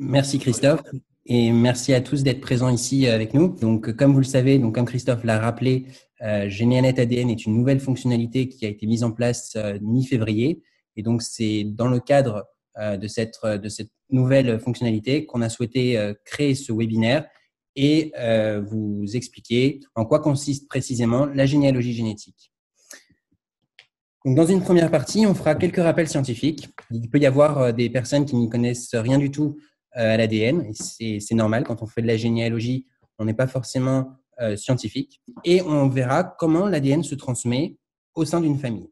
Merci Christophe et merci à tous d'être présents ici avec nous. Donc, comme vous le savez, comme Christophe l'a rappelé, GeneAnet ADN est une nouvelle fonctionnalité qui a été mise en place mi-février. Et donc, c'est dans le cadre de cette nouvelle fonctionnalité qu'on a souhaité créer ce webinaire et vous expliquer en quoi consiste précisément la généalogie génétique. Donc, dans une première partie, on fera quelques rappels scientifiques. Il peut y avoir des personnes qui n'y connaissent rien du tout à l'ADN. C'est normal, quand on fait de la généalogie, on n'est pas forcément scientifique. Et on verra comment l'ADN se transmet au sein d'une famille.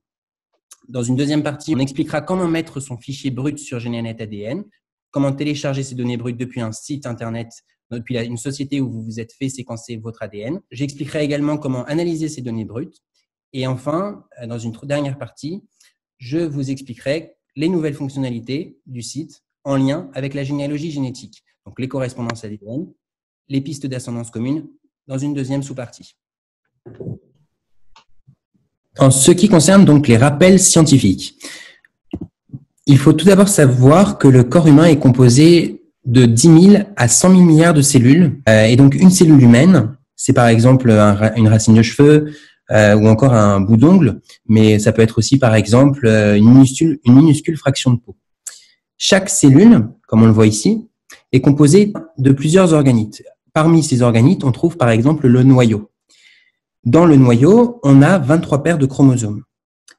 Dans une deuxième partie, on expliquera comment mettre son fichier brut sur GeneAnet ADN, comment télécharger ces données brutes depuis un site internet, depuis une société où vous vous êtes fait séquencer votre ADN. J'expliquerai également comment analyser ces données brutes. Et enfin, dans une dernière partie, je vous expliquerai les nouvelles fonctionnalités du site en lien avec la généalogie génétique, donc les correspondances ADN, les pistes d'ascendance commune, dans une deuxième sous-partie. En ce qui concerne donc les rappels scientifiques, il faut tout d'abord savoir que le corps humain est composé de 10 000 à 100 000 milliards de cellules. Et donc, une cellule humaine, c'est par exemple une racine de cheveux ou encore un bout d'ongle, mais ça peut être aussi par exemple une minuscule fraction de peau. Chaque cellule, comme on le voit ici, est composée de plusieurs organites. Parmi ces organites, on trouve par exemple le noyau. Dans le noyau, on a 23 paires de chromosomes.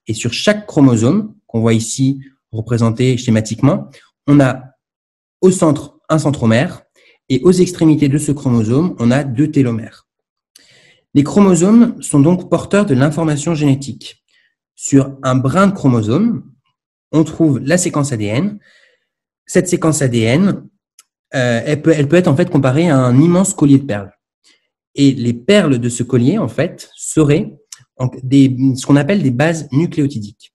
Et sur chaque chromosome, qu'on voit ici représenté schématiquement, on a au centre un centromère et aux extrémités de ce chromosome, on a 2 télomères. Les chromosomes sont donc porteurs de l'information génétique. Sur un brin de chromosome, on trouve la séquence ADN. Cette séquence ADN, elle peut être en fait comparée à un immense collier de perles. Et les perles de ce collier, en fait, seraient ce qu'on appelle des bases nucléotidiques.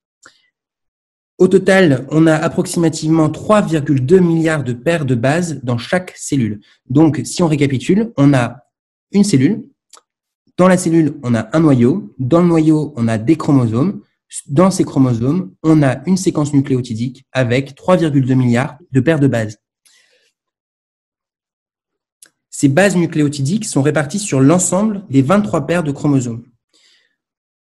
Au total, on a approximativement 3,2 milliards de paires de bases dans chaque cellule. Donc, si on récapitule, on a une cellule. Dans la cellule, on a un noyau. Dans le noyau, on a des chromosomes. Dans ces chromosomes, on a une séquence nucléotidique avec 3,2 milliards de paires de bases. Ces bases nucléotidiques sont réparties sur l'ensemble des 23 paires de chromosomes.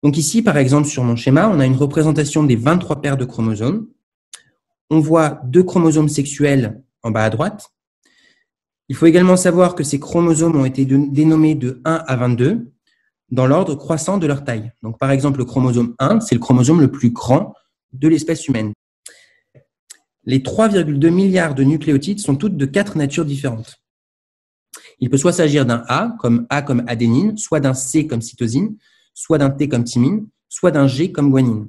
Donc ici, par exemple, sur mon schéma, on a une représentation des 23 paires de chromosomes. On voit 2 chromosomes sexuels en bas à droite. Il faut également savoir que ces chromosomes ont été dénommés de 1 à 22 dans l'ordre croissant de leur taille. Donc, par exemple, le chromosome 1, c'est le chromosome le plus grand de l'espèce humaine. Les 3,2 milliards de nucléotides sont toutes de 4 natures différentes. Il peut soit s'agir d'un A comme adénine, soit d'un C comme cytosine, soit d'un T comme thymine, soit d'un G comme guanine.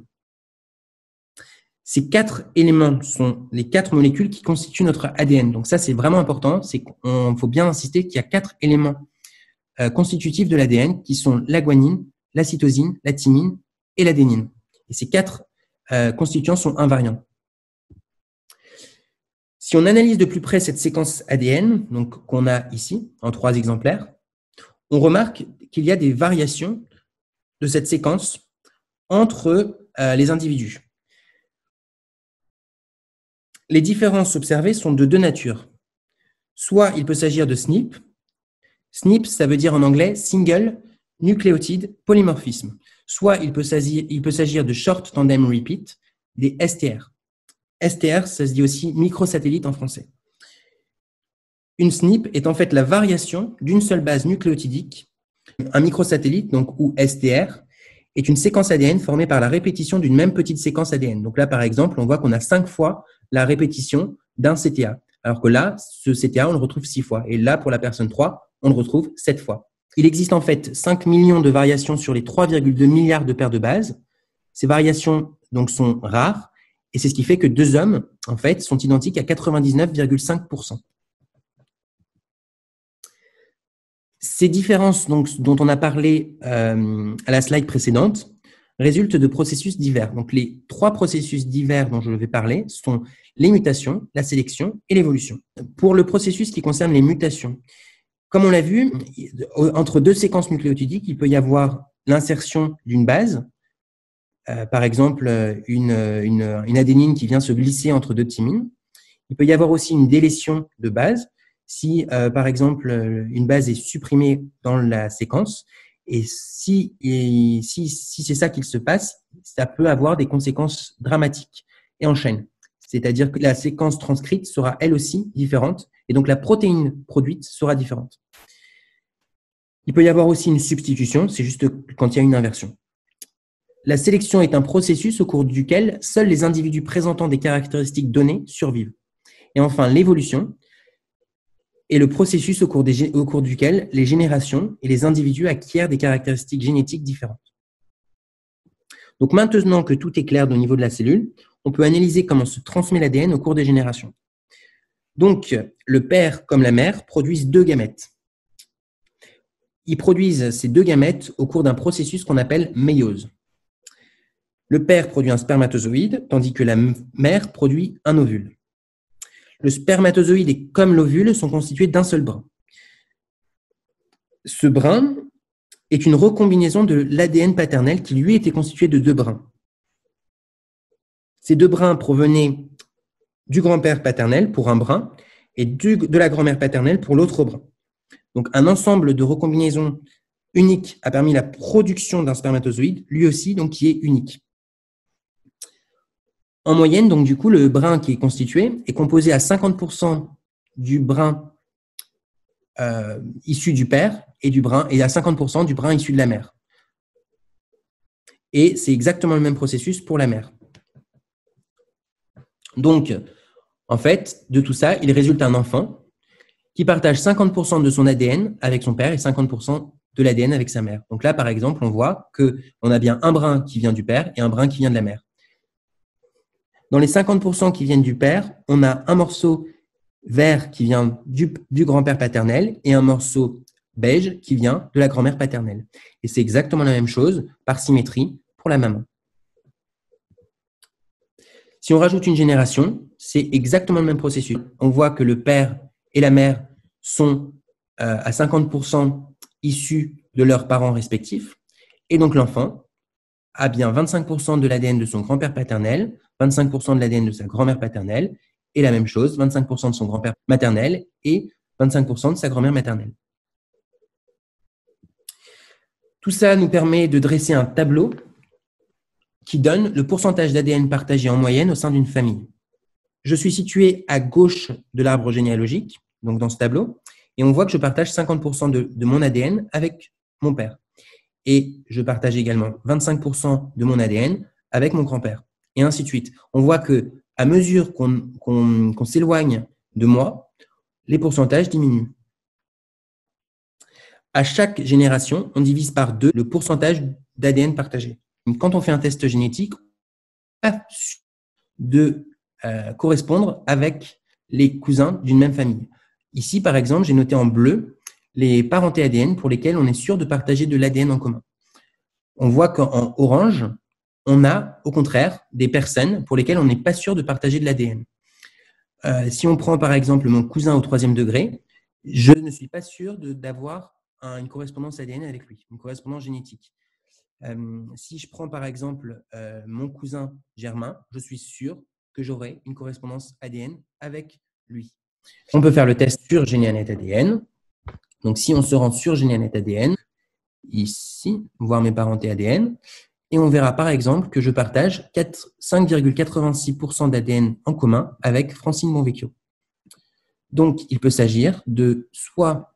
Ces 4 éléments sont les 4 molécules qui constituent notre ADN. Donc ça, c'est vraiment important. Il faut bien insister qu'il y a 4 éléments constitutifs de l'ADN qui sont la guanine, la cytosine, la thymine et l'adénine. Et ces 4 constituants sont invariants. Si on analyse de plus près cette séquence ADN, donc qu'on a ici en 3 exemplaires, on remarque qu'il y a des variations de cette séquence entre les individus. Les différences observées sont de 2 natures. Soit il peut s'agir de SNP. SNP, ça veut dire en anglais Single Nucleotide Polymorphism. Soit il peut s'agir de Short Tandem Repeat, des STR. STR, ça se dit aussi microsatellite en français. Une SNP est en fait la variation d'une seule base nucléotidique. Un microsatellite, donc, ou STR, est une séquence ADN formée par la répétition d'une même petite séquence ADN. Donc là, par exemple, on voit qu'on a 5 fois la répétition d'un CTA. Alors que là, ce CTA, on le retrouve 6 fois. Et là, pour la personne 3, on le retrouve 7 fois. Il existe en fait 5 millions de variations sur les 3,2 milliards de paires de bases. Ces variations donc, sont rares. Et c'est ce qui fait que 2 hommes, en fait, sont identiques à 99,5%. Ces différences donc, dont on a parlé à la slide précédente résultent de processus divers. Donc, les 3 processus divers dont je vais parler sont les mutations, la sélection et l'évolution. Pour le processus qui concerne les mutations, comme on l'a vu, entre 2 séquences nucléotidiques, il peut y avoir l'insertion d'une base, par exemple une adénine qui vient se glisser entre 2 thymines. Il peut y avoir aussi une délétion de base. Si, par exemple, une base est supprimée dans la séquence, et si c'est ça qu'il se passe, ça peut avoir des conséquences dramatiques et en chaîne. C'est-à-dire que la séquence transcrite sera elle aussi différente, et donc la protéine produite sera différente. Il peut y avoir aussi une substitution, c'est juste quand il y a une inversion. La sélection est un processus au cours duquel seuls les individus présentant des caractéristiques données survivent. Et enfin, l'évolution est le processus au cours duquel les générations et les individus acquièrent des caractéristiques génétiques différentes. Donc maintenant que tout est clair au niveau de la cellule, on peut analyser comment se transmet l'ADN au cours des générations. Donc, le père comme la mère produisent deux gamètes. Ils produisent ces deux gamètes au cours d'un processus qu'on appelle méiose. Le père produit un spermatozoïde, tandis que la mère produit un ovule. Le spermatozoïde et comme l'ovule sont constitués d'un seul brin. Ce brin est une recombinaison de l'ADN paternel qui, lui, était constitué de deux brins. Ces deux brins provenaient du grand-père paternel pour un brin et de la grand-mère paternelle pour l'autre brin. Donc, un ensemble de recombinaisons uniques a permis la production d'un spermatozoïde, lui aussi, donc, qui est unique. En moyenne, donc, du coup, le brin qui est constitué est composé à 50% du brin issu du père et à 50% du brin issu de la mère. Et c'est exactement le même processus pour la mère. Donc, en fait, de tout ça, il résulte un enfant qui partage 50% de son ADN avec son père et 50% de l'ADN avec sa mère. Donc là, par exemple, on voit qu'on a bien un brin qui vient du père et un brin qui vient de la mère. Dans les 50% qui viennent du père, on a un morceau vert qui vient du grand-père paternel et un morceau beige qui vient de la grand-mère paternelle. Et c'est exactement la même chose, par symétrie, pour la maman. Si on rajoute une génération, c'est exactement le même processus. On voit que le père et la mère sont à 50% issus de leurs parents respectifs. Et donc l'enfant a bien 25% de l'ADN de son grand-père paternel, 25% de l'ADN de sa grand-mère paternelle, et la même chose, 25% de son grand-père maternel et 25% de sa grand-mère maternelle. Tout ça nous permet de dresser un tableau qui donne le pourcentage d'ADN partagé en moyenne au sein d'une famille. Je suis situé à gauche de l'arbre généalogique, donc dans ce tableau, et on voit que je partage 50% de mon ADN avec mon père. Et je partage également 25% de mon ADN avec mon grand-père, et ainsi de suite. On voit que à mesure qu'on s'éloigne de moi, les pourcentages diminuent. À chaque génération, on divise par 2 le pourcentage d'ADN partagé. Quand on fait un test génétique, on a de correspondre avec les cousins d'une même famille. Ici, par exemple, j'ai noté en bleu les parentés ADN pour lesquels on est sûr de partager de l'ADN en commun. On voit qu'en orange, on a au contraire des personnes pour lesquelles on n'est pas sûr de partager de l'ADN. Si on prend par exemple mon cousin au 3e degré, je ne suis pas sûr d'avoir une correspondance ADN avec lui, une correspondance génétique. Si je prends par exemple mon cousin Germain, je suis sûr que j'aurai une correspondance ADN avec lui. On peut faire le test sur GeneaNet ADN. Donc, si on se rend sur GeneaNet ADN, ici, voir mes parentés ADN, et on verra par exemple que je partage 5,86% d'ADN en commun avec Francine Bonvecchio. Donc, il peut s'agir de soit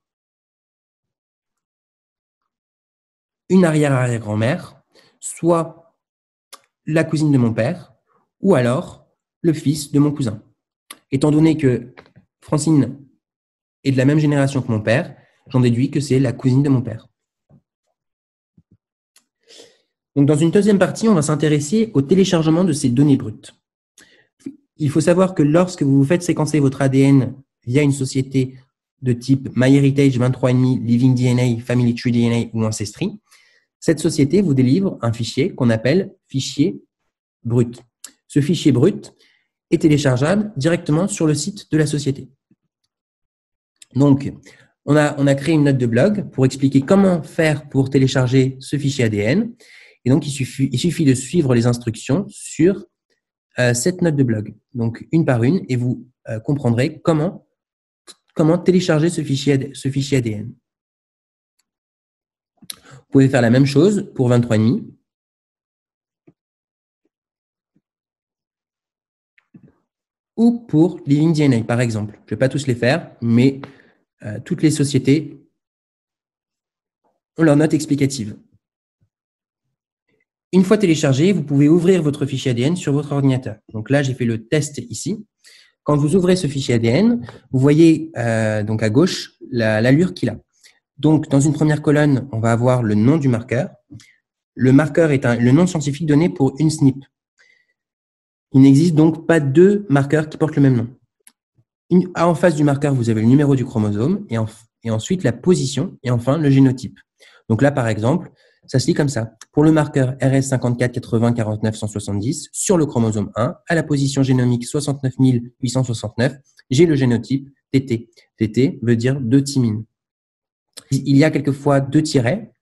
une arrière-arrière-grand-mère, soit la cousine de mon père, ou alors le fils de mon cousin. Étant donné que Francine est de la même génération que mon père, j'en déduis que c'est la cousine de mon père. Donc, dans une deuxième partie, on va s'intéresser au téléchargement de ces données brutes. Il faut savoir que lorsque vous faites séquencer votre ADN via une société de type MyHeritage 23andMe, Living DNA, Family Tree DNA ou Ancestry, cette société vous délivre un fichier qu'on appelle fichier brut. Ce fichier brut est téléchargeable directement sur le site de la société. Donc, on a créé une note de blog pour expliquer comment faire pour télécharger ce fichier ADN. Et donc, il suffit de suivre les instructions sur cette note de blog. Donc, une par une, et vous comprendrez comment télécharger ce fichier ADN. Vous pouvez faire la même chose pour 23,5. Ou pour Living DNA, par exemple. Je ne vais pas tous les faire, mais toutes les sociétés ont leur note explicative. Une fois téléchargé, vous pouvez ouvrir votre fichier ADN sur votre ordinateur. Donc là, j'ai fait le test ici. Quand vous ouvrez ce fichier ADN, vous voyez donc à gauche l'allure qu'il a. Donc, dans une première colonne, on va avoir le nom du marqueur. Le marqueur est le nom scientifique donné pour une SNP. Il n'existe donc pas deux marqueurs qui portent le même nom. En face du marqueur, vous avez le numéro du chromosome et ensuite la position et enfin le génotype. Donc là, par exemple, ça se lit comme ça. Pour le marqueur RS 54 80 49 170 sur le chromosome 1, à la position génomique 69 869, j'ai le génotype TT. TT veut dire 2 thymine. Il y a quelquefois 2 tirets.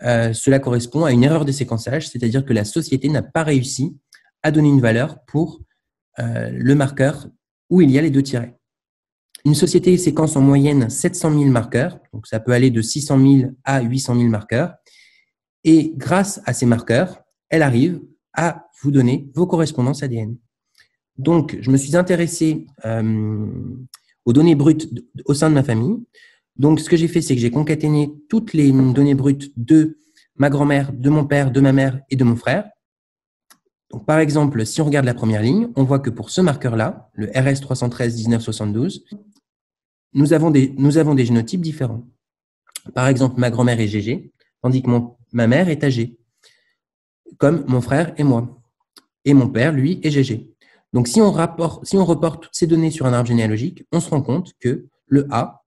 Cela correspond à une erreur de séquençage, c'est-à-dire que la société n'a pas réussi à donner une valeur pour le marqueur où il y a les 2 tirets. Une société séquence en moyenne 700 000 marqueurs, donc ça peut aller de 600 000 à 800 000 marqueurs. Et grâce à ces marqueurs, elle arrive à vous donner vos correspondances ADN. Donc, je me suis intéressé aux données brutes au sein de ma famille. Donc, ce que j'ai fait, c'est que j'ai concaténé toutes les données brutes de ma grand-mère, de mon père, de ma mère et de mon frère. Donc, par exemple, si on regarde la première ligne, on voit que pour ce marqueur-là, le RS 313 19 72, nous avons des génotypes différents. Par exemple, ma grand-mère est GG, tandis que ma mère est AG, comme mon frère et moi. Et mon père, lui, est GG. Donc, si on reporte toutes ces données sur un arbre généalogique, on se rend compte que le A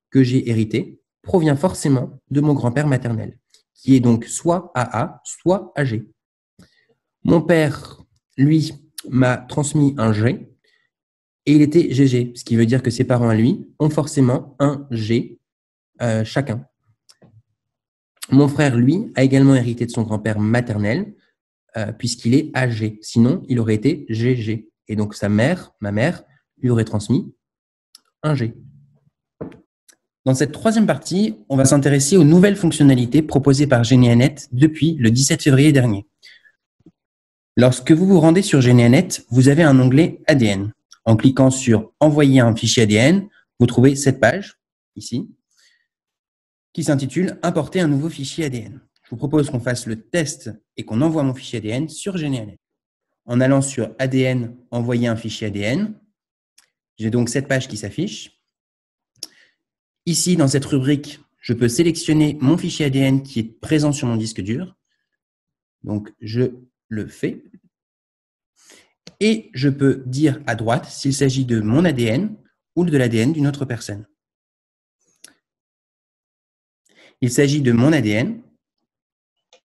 que j'ai hérité provient forcément de mon grand-père maternel, qui est donc soit AA, soit AG. Mon père, lui, m'a transmis un G et il était GG, ce qui veut dire que ses parents à lui ont forcément un G chacun. Mon frère, lui, a également hérité de son grand-père maternel puisqu'il est AG. Sinon, il aurait été GG. Et donc, ma mère, lui aurait transmis un G. Dans cette troisième partie, on va s'intéresser aux nouvelles fonctionnalités proposées par GeneaNet depuis le 17 février dernier. Lorsque vous vous rendez sur GeneaNet, vous avez un onglet ADN. En cliquant sur « Envoyer un fichier ADN », vous trouvez cette page, ici, qui s'intitule « Importer un nouveau fichier ADN ». Je vous propose qu'on fasse le test et qu'on envoie mon fichier ADN sur GeneaNet. En allant sur ADN, envoyer un fichier ADN, j'ai donc cette page qui s'affiche. Ici, dans cette rubrique, je peux sélectionner mon fichier ADN qui est présent sur mon disque dur. Donc, je le fais. Et je peux dire à droite s'il s'agit de mon ADN ou de l'ADN d'une autre personne. Il s'agit de mon ADN.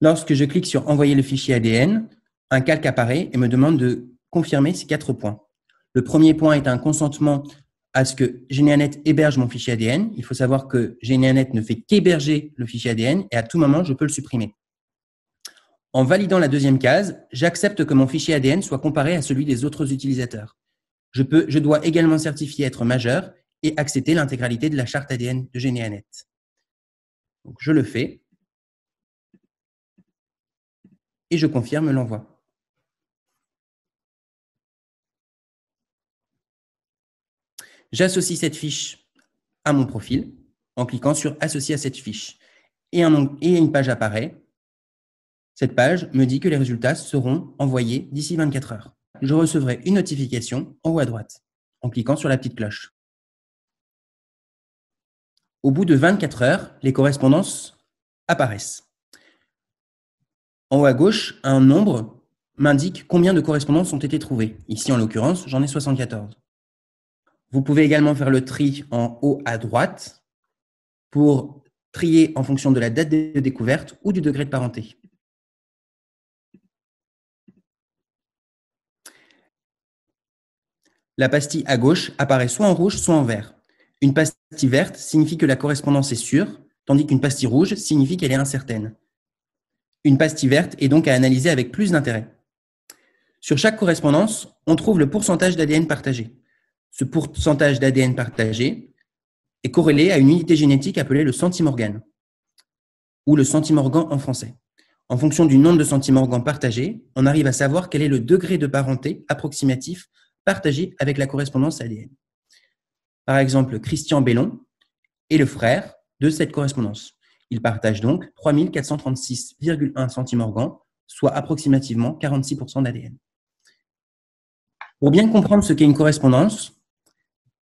Lorsque je clique sur « Envoyer le fichier ADN », un calque apparaît et me demande de confirmer ces 4 points. Le premier point est un consentement à ce que GeneaNet héberge mon fichier ADN. Il faut savoir que GeneaNet ne fait qu'héberger le fichier ADN et à tout moment, je peux le supprimer. En validant la deuxième case, j'accepte que mon fichier ADN soit comparé à celui des autres utilisateurs. Je dois également certifier être majeur et accepter l'intégralité de la charte ADN de GeneaNet. Donc, je le fais et je confirme l'envoi. J'associe cette fiche à mon profil en cliquant sur « Associer à cette fiche » et une page apparaît. Cette page me dit que les résultats seront envoyés d'ici 24 heures. Je recevrai une notification en haut à droite en cliquant sur la petite cloche. Au bout de 24 heures, les correspondances apparaissent. En haut à gauche, un nombre m'indique combien de correspondances ont été trouvées. Ici, en l'occurrence, j'en ai 74. Vous pouvez également faire le tri en haut à droite pour trier en fonction de la date de découverte ou du degré de parenté. La pastille à gauche apparaît soit en rouge, soit en vert. Une pastille verte signifie que la correspondance est sûre, tandis qu'une pastille rouge signifie qu'elle est incertaine. Une pastille verte est donc à analyser avec plus d'intérêt. Sur chaque correspondance, on trouve le pourcentage d'ADN partagé. Ce pourcentage d'ADN partagé est corrélé à une unité génétique appelée le centimorgane, ou le centimorgan en français. En fonction du nombre de centimorgans partagés, on arrive à savoir quel est le degré de parenté approximatif partagé avec la correspondance ADN. Par exemple, Christian Bellon est le frère de cette correspondance. Il partage donc 3436,1 centimorgans, soit approximativement 46% d'ADN. Pour bien comprendre ce qu'est une correspondance,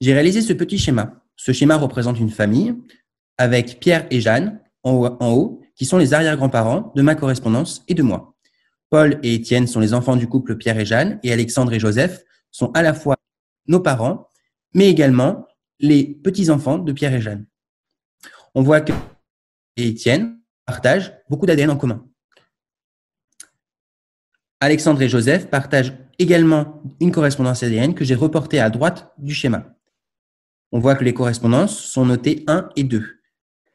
j'ai réalisé ce petit schéma. Ce schéma représente une famille avec Pierre et Jeanne en haut, qui sont les arrière-grands-parents de ma correspondance et de moi. Paul et Étienne sont les enfants du couple Pierre et Jeanne, et Alexandre et Joseph sont à la fois nos parents, mais également les petits-enfants de Pierre et Jeanne. On voit que Étienne partagent beaucoup d'ADN en commun. Alexandre et Joseph partagent également une correspondance ADN que j'ai reportée à droite du schéma. On voit que les correspondances sont notées 1 et 2.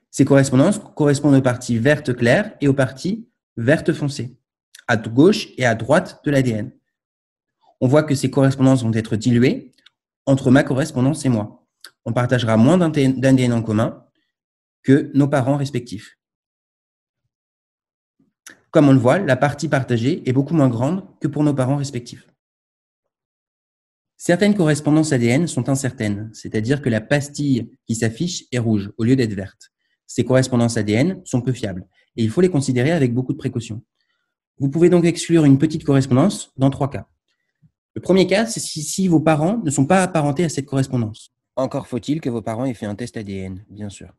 Ces correspondances correspondent aux parties vertes claires et aux parties vertes foncées, à gauche et à droite de l'ADN. On voit que ces correspondances vont être diluées entre ma correspondance et moi. On partagera moins d'ADN en commun que nos parents respectifs. Comme on le voit, la partie partagée est beaucoup moins grande que pour nos parents respectifs. Certaines correspondances ADN sont incertaines, c'est-à-dire que la pastille qui s'affiche est rouge au lieu d'être verte. Ces correspondances ADN sont peu fiables et il faut les considérer avec beaucoup de précautions. Vous pouvez donc exclure une petite correspondance dans 3 cas. Le premier cas, c'est si vos parents ne sont pas apparentés à cette correspondance. Encore faut-il que vos parents aient fait un test ADN, bien sûr.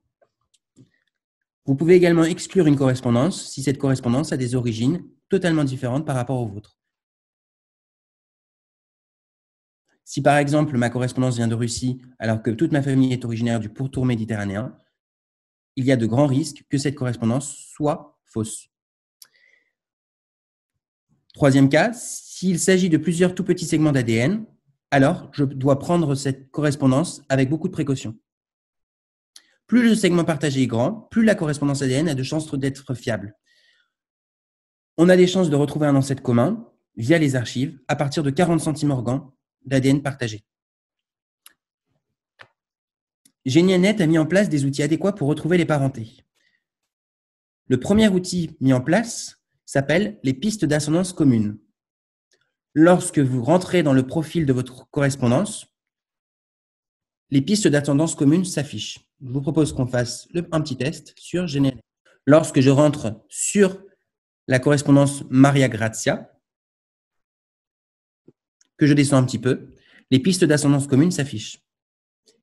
Vous pouvez également exclure une correspondance si cette correspondance a des origines totalement différentes par rapport aux vôtres. Si par exemple ma correspondance vient de Russie alors que toute ma famille est originaire du pourtour méditerranéen, il y a de grands risques que cette correspondance soit fausse. Troisième cas, s'il s'agit de plusieurs tout petits segments d'ADN, alors je dois prendre cette correspondance avec beaucoup de précautions. Plus le segment partagé est grand, plus la correspondance ADN a de chances d'être fiable. On a des chances de retrouver un ancêtre commun via les archives à partir de 40 centimorgans d'ADN partagé. GeniaNet a mis en place des outils adéquats pour retrouver les parentés. Le premier outil mis en place s'appelle les pistes d'ascendance communes. Lorsque vous rentrez dans le profil de votre correspondance, les pistes d'ascendance communes s'affichent. Je vous propose qu'on fasse un petit test sur GeniaNet. Lorsque je rentre sur la correspondance Maria Grazia, que je descends un petit peu, les pistes d'ascendance commune s'affichent.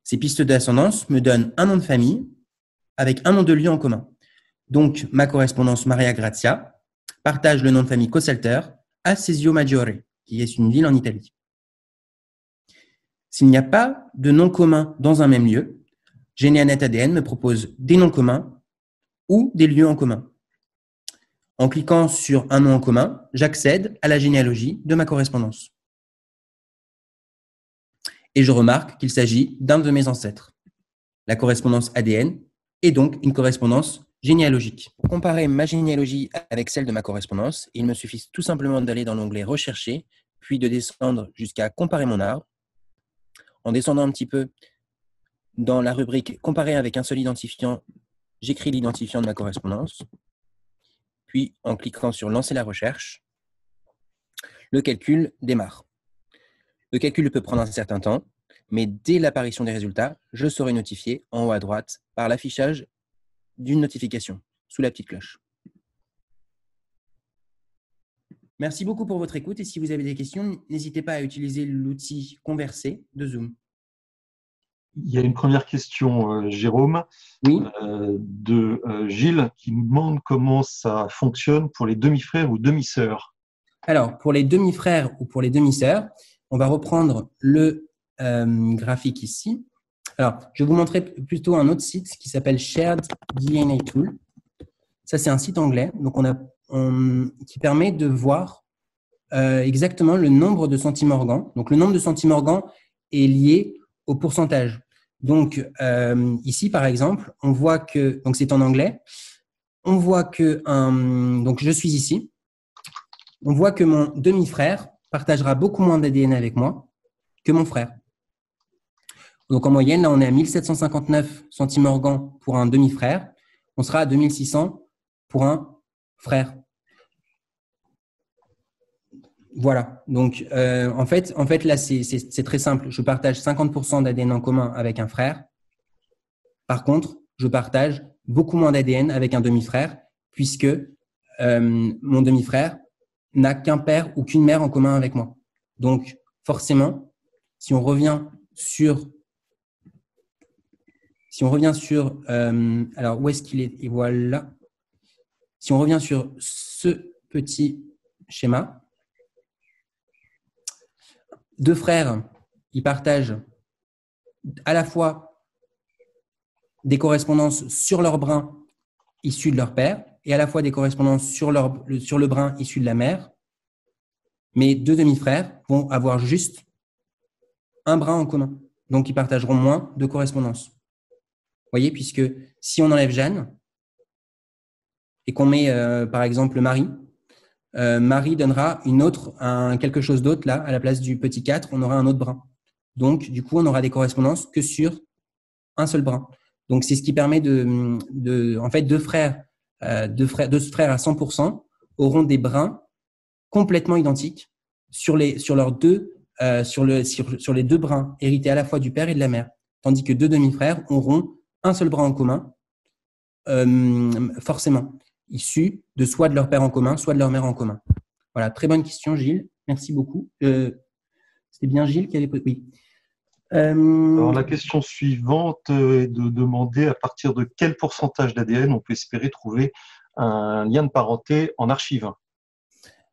Ces pistes d'ascendance me donnent un nom de famille avec un nom de lieu en commun. Donc, ma correspondance Maria Grazia partage le nom de famille Cossalter à Cesio Maggiore, qui est une ville en Italie. S'il n'y a pas de nom commun dans un même lieu, GeniaNet ADN me propose des noms communs ou des lieux en commun. En cliquant sur un nom en commun, j'accède à la généalogie de ma correspondance. Et je remarque qu'il s'agit d'un de mes ancêtres. La correspondance ADN est donc une correspondance généalogique. Pour comparer ma généalogie avec celle de ma correspondance, il me suffit tout simplement d'aller dans l'onglet « Rechercher », puis de descendre jusqu'à « Comparer mon arbre ». En descendant un petit peu dans la rubrique « Comparer avec un seul identifiant », j'écris l'identifiant de ma correspondance. Puis, en cliquant sur « Lancer la recherche », le calcul démarre. Le calcul peut prendre un certain temps, mais dès l'apparition des résultats, je serai notifié en haut à droite par l'affichage d'une notification sous la petite cloche. Merci beaucoup pour votre écoute et si vous avez des questions, n'hésitez pas à utiliser l'outil Converser de Zoom. Il y a une première question, Jérôme, oui. de Gilles, qui nous demande comment ça fonctionne pour les demi-frères ou demi-sœurs. Alors, pour les demi-frères ou pour les demi-sœurs, on va reprendre le graphique ici. Alors, je vais vous montrer plutôt un autre site qui s'appelle Shared DNA Tool. Ça, c'est un site anglais donc qui permet de voir exactement le nombre de centimorgans. Donc, le nombre de centimorgans est lié au pourcentage. Donc, ici, par exemple, on voit que, donc c'est en anglais, on voit que, donc je suis ici, on voit que mon demi-frère partagera beaucoup moins d'ADN avec moi que mon frère. Donc, en moyenne, là, on est à 1759 centimorgans pour un demi-frère. On sera à 2600 pour un frère. Voilà. Donc, en fait, là, c'est très simple. Je partage 50% d'ADN en commun avec un frère. Par contre, je partage beaucoup moins d'ADN avec un demi-frère, puisque mon demi-frère n'a qu'un père ou qu'une mère en commun avec moi. Donc, forcément, si on revient sur alors où est-ce qu'il est? Et voilà. Si on revient sur ce petit schéma, deux frères, ils partagent à la fois des correspondances sur leur brin issus de leur père et à la fois des correspondances sur le brin issu de la mère. Mais deux demi-frères vont avoir juste un brin en commun. Donc, ils partageront moins de correspondances. Vous voyez, puisque si on enlève Jeanne et qu'on met, par exemple, Marie, Marie donnera quelque chose d'autre là, à la place du petit 4, on aura un autre brin. Donc, du coup, on aura des correspondances que sur un seul brin. Donc, c'est ce qui permet en fait, deux frères à 100% auront des brins complètement identiques sur les deux brins hérités à la fois du père et de la mère. Tandis que deux demi-frères auront un seul brin en commun, forcément, issu de soit de leur père en commun, soit de leur mère en commun. Voilà, très bonne question, Gilles. Merci beaucoup. C'était bien Gilles qui avait posé. Oui. Alors, la question suivante est de demander à partir de quel pourcentage d'ADN on peut espérer trouver un lien de parenté en archive.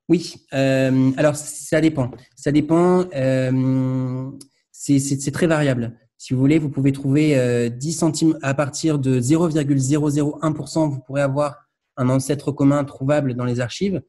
Oui, alors ça dépend. Ça dépend. C'est très variable. Si vous voulez, vous pouvez trouver 10 centimes à partir de 0,001%. Vous pourrez avoir un ancêtre commun trouvable dans les archives.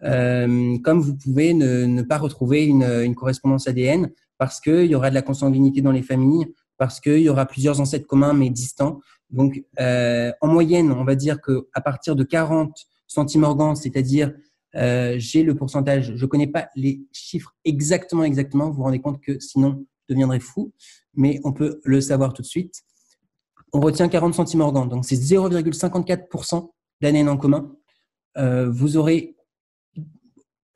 Comme vous pouvez ne pas retrouver une correspondance ADN parce qu'il y aura de la consanguinité dans les familles, parce qu'il y aura plusieurs ancêtres communs mais distants. Donc, en moyenne, on va dire qu'à partir de 40 centimorgans, c'est-à-dire j'ai le pourcentage, je ne connais pas les chiffres exactement, vous vous rendez compte que sinon, je deviendrai fou, mais on peut le savoir tout de suite. On retient 40 centimorgans, donc c'est 0,54% d'ADN en commun. Vous aurez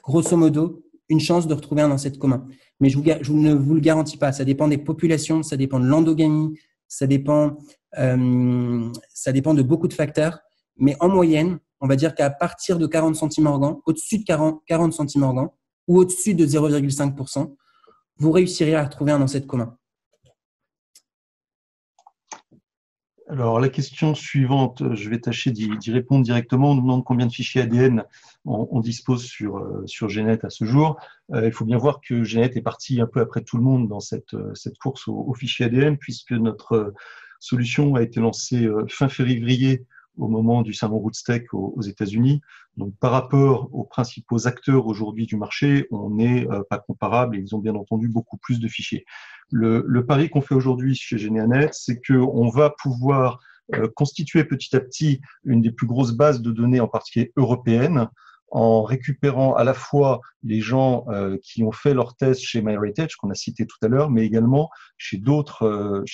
grosso modo, une chance de retrouver un ancêtre commun. Mais je ne vous le garantis pas. Ça dépend des populations, ça dépend de l'endogamie, ça dépend de beaucoup de facteurs. Mais en moyenne, on va dire qu'à partir de 40 centimorgans, au-dessus de 40 centimorgans ou au-dessus de 0,5%, vous réussirez à retrouver un ancêtre commun. Alors, la question suivante, je vais tâcher d'y répondre directement. On nous demande combien de fichiers ADN on dispose sur GeneT à ce jour. Il faut bien voir que GeneT est parti un peu après tout le monde dans cette course aux fichiers ADN, puisque notre solution a été lancée fin février au moment du salon Rootstech aux États-Unis. Donc, par rapport aux principaux acteurs aujourd'hui du marché, on n'est pas comparable et ils ont bien entendu beaucoup plus de fichiers. Le pari qu'on fait aujourd'hui chez GeneAnet, c'est qu'on va pouvoir constituer petit à petit une des plus grosses bases de données, en particulier européennes, en récupérant à la fois les gens qui ont fait leurs tests chez MyHeritage, qu'on a cité tout à l'heure, mais également chez d'autres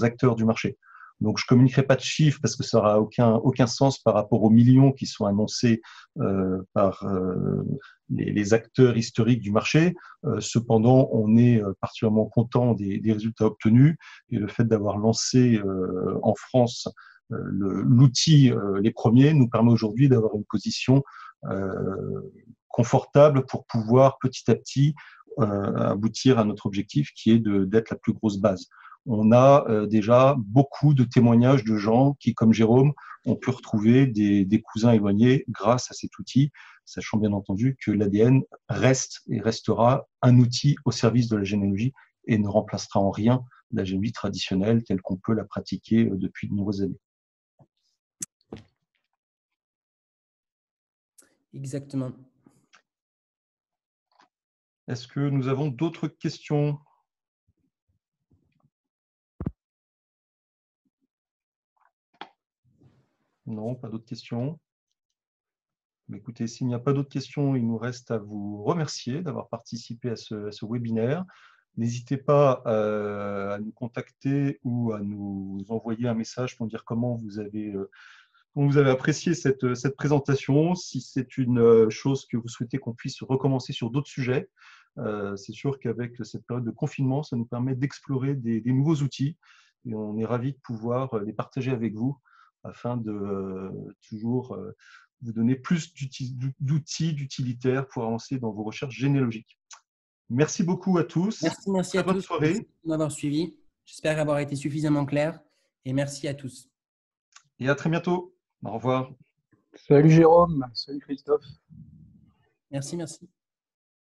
acteurs du marché. Donc, je communiquerai pas de chiffres parce que ça n'aura aucun sens par rapport aux millions qui sont annoncés par les acteurs historiques du marché. Cependant, on est particulièrement content des résultats obtenus et le fait d'avoir lancé en France l'outil les premiers nous permet aujourd'hui d'avoir une position confortable pour pouvoir petit à petit aboutir à notre objectif qui est d'être la plus grosse base. On a déjà beaucoup de témoignages de gens qui, comme Jérôme, ont pu retrouver des cousins éloignés grâce à cet outil, sachant bien entendu que l'ADN reste et restera un outil au service de la généalogie et ne remplacera en rien la généalogie traditionnelle telle qu'on peut la pratiquer depuis de nombreuses années. Exactement. Est-ce que nous avons d'autres questions ? Non, pas d'autres questions. Mais écoutez, s'il n'y a pas d'autres questions, il nous reste à vous remercier d'avoir participé à ce webinaire. N'hésitez pas à nous contacter ou à nous envoyer un message pour dire comment vous avez apprécié cette présentation. Si c'est une chose que vous souhaitez qu'on puisse recommencer sur d'autres sujets, c'est sûr qu'avec cette période de confinement, ça nous permet d'explorer des nouveaux outils et on est ravis de pouvoir les partager avec vous afin de toujours vous donner plus d'outils, d'utilitaires pour avancer dans vos recherches généalogiques. Merci beaucoup à tous. Merci Très à bonne tous soirée. de m'avoir suivi. J'espère avoir été suffisamment clair et merci à tous. Et à très bientôt. Au revoir. Salut Jérôme, salut Christophe. Merci.